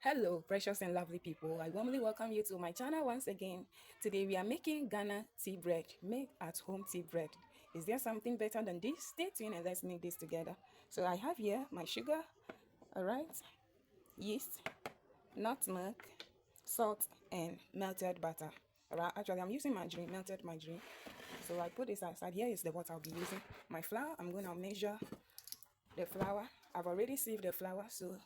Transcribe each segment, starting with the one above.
Hello, precious and lovely people. I warmly welcome you to my channel once again. Today we are making Ghana tea bread, made at home tea bread. Is there something better than this? Stay tuned and let's make this together. So I have here my sugar, all right, yeast, nutmeg, salt, and melted butter. All right, actually I'm using margarine, melted margarine. So I put this aside. Here is the what I'll be using. My flour, I'm going to measure the flour. I've already sieved the flour, so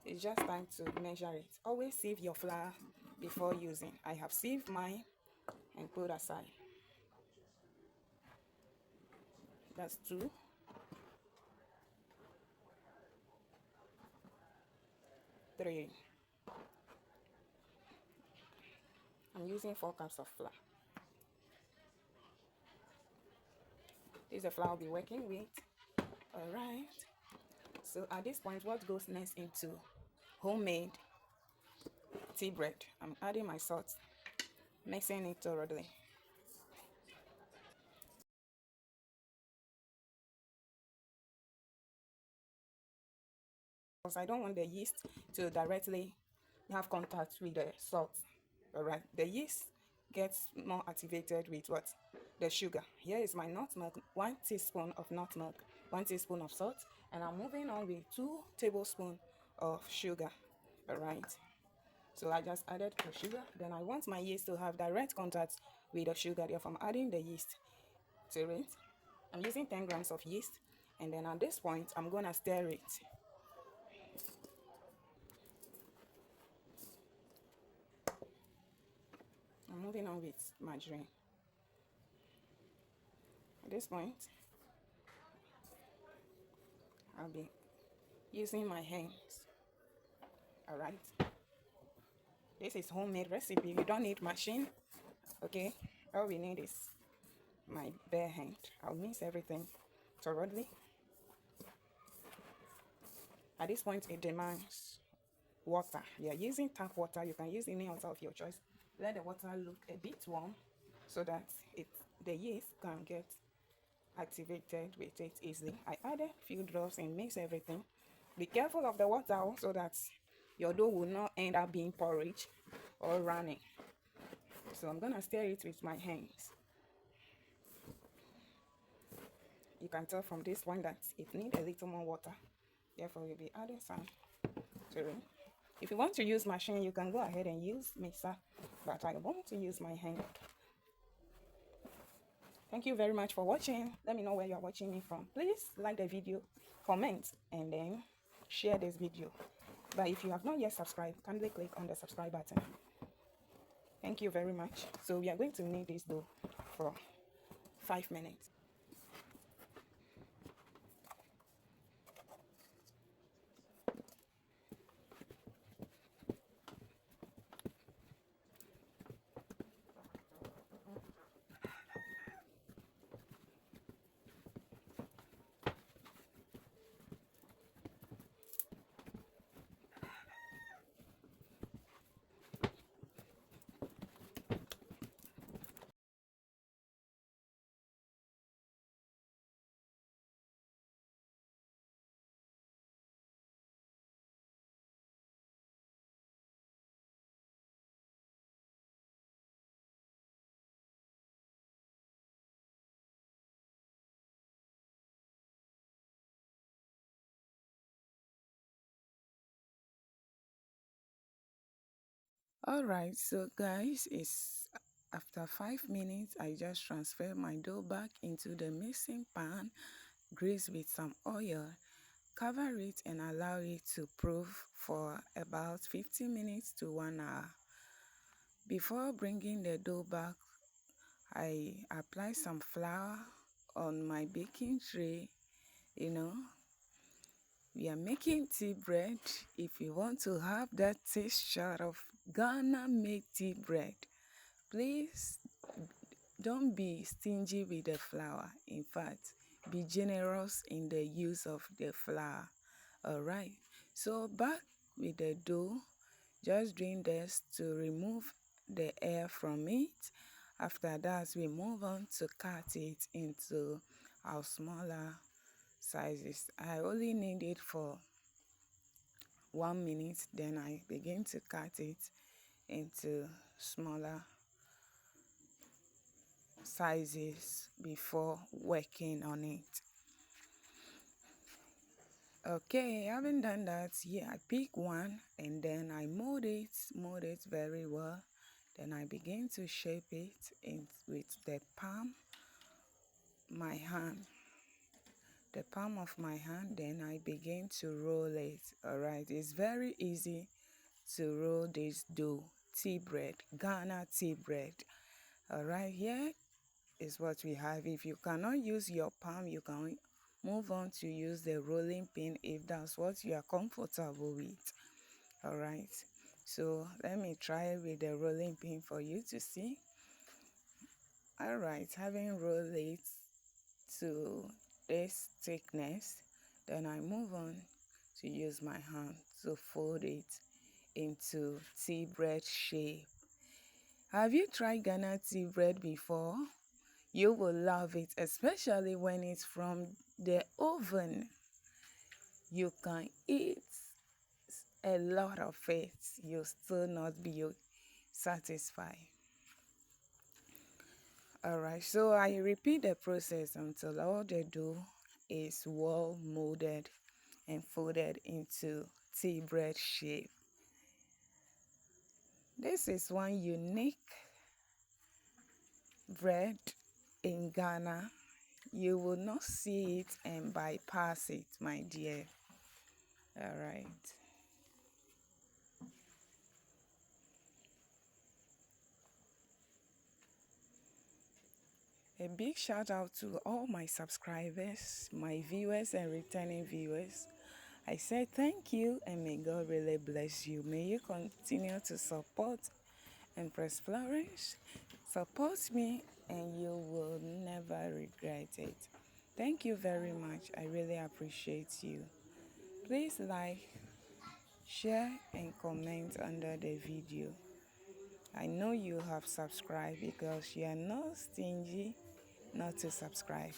it's just time to measure it. Always sieve your flour before using. I have sieved mine and put aside. That's 2, 3. I'm using 4 cups of flour. This is the flour I'll be working with. All right. So at this point, what goes next into homemade tea bread? I'm adding my salt, mixing it thoroughly. Because I don't want the yeast to directly have contact with the salt. All right, the yeast gets more activated with what? The sugar. Here is my nutmeg, 1 teaspoon of nutmeg, 1 teaspoon of salt, and I'm moving on with 2 tablespoons of sugar. All right, so I just added the sugar. Then I want my yeast to have direct contact with the sugar. Therefore, I'm adding the yeast to it. I'm using 10 grams of yeast, and then at this point, I'm gonna stir it. I'm moving on with margarine. At this point, I'll be using my hands. All right. This is homemade recipe. You don't need machine. Okay. All we need is my bare hand. I'll mix everything thoroughly. At this point, it demands water. We are using tap water. You can use any water of your choice. Let the water look a bit warm so that the yeast can get activated with it easily. I added a few drops and mix everything. Be careful of the water so that your dough will not end up being porridge or running. So I'm gonna stir it with my hands. You can tell from this one that it needs a little more water. Therefore, we'll be adding some to it. If you want to use machine, you can go ahead and use mixer, but I want to use my hand. Thank you very much for watching. Let me know where you're watching me from. Please like the video, comment, and then share this video. But if you have not yet subscribed, kindly click on the subscribe button. Thank you very much. So we are going to knead this dough for 5 minutes. All right, so guys, it's after 5 minutes. I just transfer my dough back into the mixing pan, grease with some oil, cover it and allow it to proof for about 15 minutes to 1 hour. Before bringing the dough back, I apply some flour on my baking tray. We are making tea bread. If you want to have that texture of Ghana made tea bread, please don't be stingy with the flour. In fact, be generous in the use of the flour. All right, so back with the dough, just doing this to remove the air from it. After that, we move on to cut it into our smaller sizes. I only need it for 1 minute, then I begin to cut it into smaller sizes before working on it. Okay, having done that, yeah, I pick one and then I mold it very well. Then I begin to shape it with the palm of my hand. Then I begin to roll it. All right, it's very easy to roll this dough, tea bread, Ghana tea bread. All right, here is what we have. If you cannot use your palm, you can move on to use the rolling pin if that's what you are comfortable with. All right, so let me try with the rolling pin for you to see. All right, having rolled it to this thickness, then I move on to use my hand to fold it into tea bread shape. Have you tried Ghana tea bread before? You will love it, especially when it's from the oven. You can eat a lot of it. You'll still not be satisfied. Alright, so I repeat the process until all the dough is well molded and folded into tea bread shape. This is one unique bread in Ghana. You will not see it and bypass it, my dear. Alright. A big shout out to all my subscribers, my viewers and returning viewers. I say thank you and may God really bless you. May you continue to support and press flourish. Support me and you will never regret it. Thank you very much. I really appreciate you. Please like, share and comment under the video. I know you have subscribed because you are not stingy not to subscribe.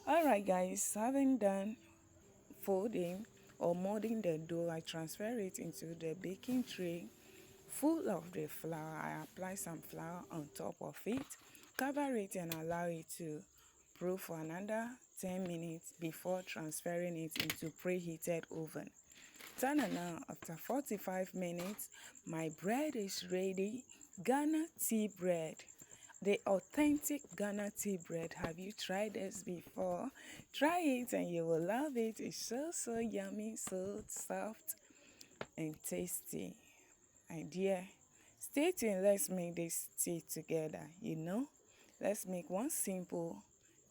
Alright guys, having done folding or molding the dough, I transfer it into the baking tray full of the flour. I apply some flour on top of it, cover it and allow it to brew for another 10 minutes before transferring it into preheated oven. Turn on now. After 45 minutes, my bread is ready. Ghana tea bread. The authentic Ghana tea bread. Have you tried this before? Try it and you will love it. It's so yummy, so soft and tasty. My dear, stay tuned. Let's make this tea together. Let's make one simple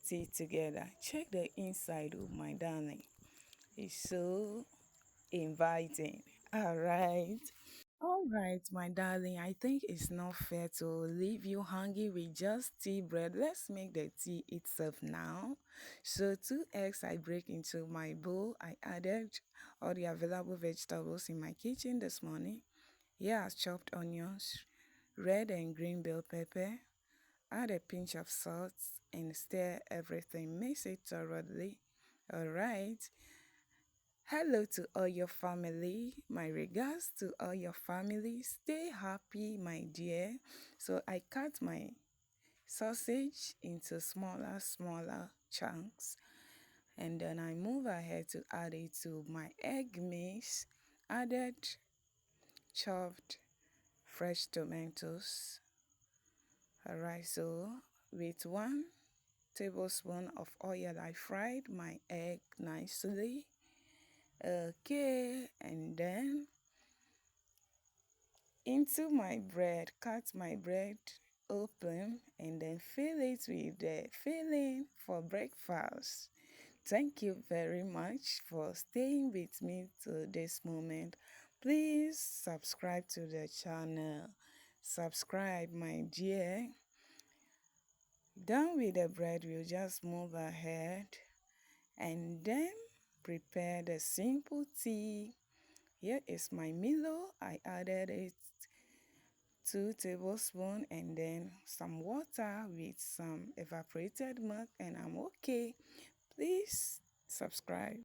tea together. Check the inside, oh my darling. It's so inviting. All right, my darling, I think it's not fair to leave you hungry with just tea bread. Let's make the tea itself now. So 2 eggs I break into my bowl. I added all the available vegetables in my kitchen this morning. Yeah, chopped onions, red and green bell pepper. Add a pinch of salt and stir everything. Mix it thoroughly. All right. Hello to all your family. My regards to all your family. Stay happy, my dear. So I cut my sausage into smaller chunks. And then I move ahead to add it to my egg mix. Added chopped fresh tomatoes. Alright, so with 1 tablespoon of oil, I fried my egg nicely. Okay, and then into my bread, cut my bread open and then fill it with the filling for breakfast. Thank you very much for staying with me to this moment. Please subscribe to the channel. Subscribe, my dear. Done with the bread, we'll just move ahead and then prepare the simple tea. Here is my Milo. I added it 2 tablespoons and then some water with some evaporated milk and I'm okay. Please subscribe.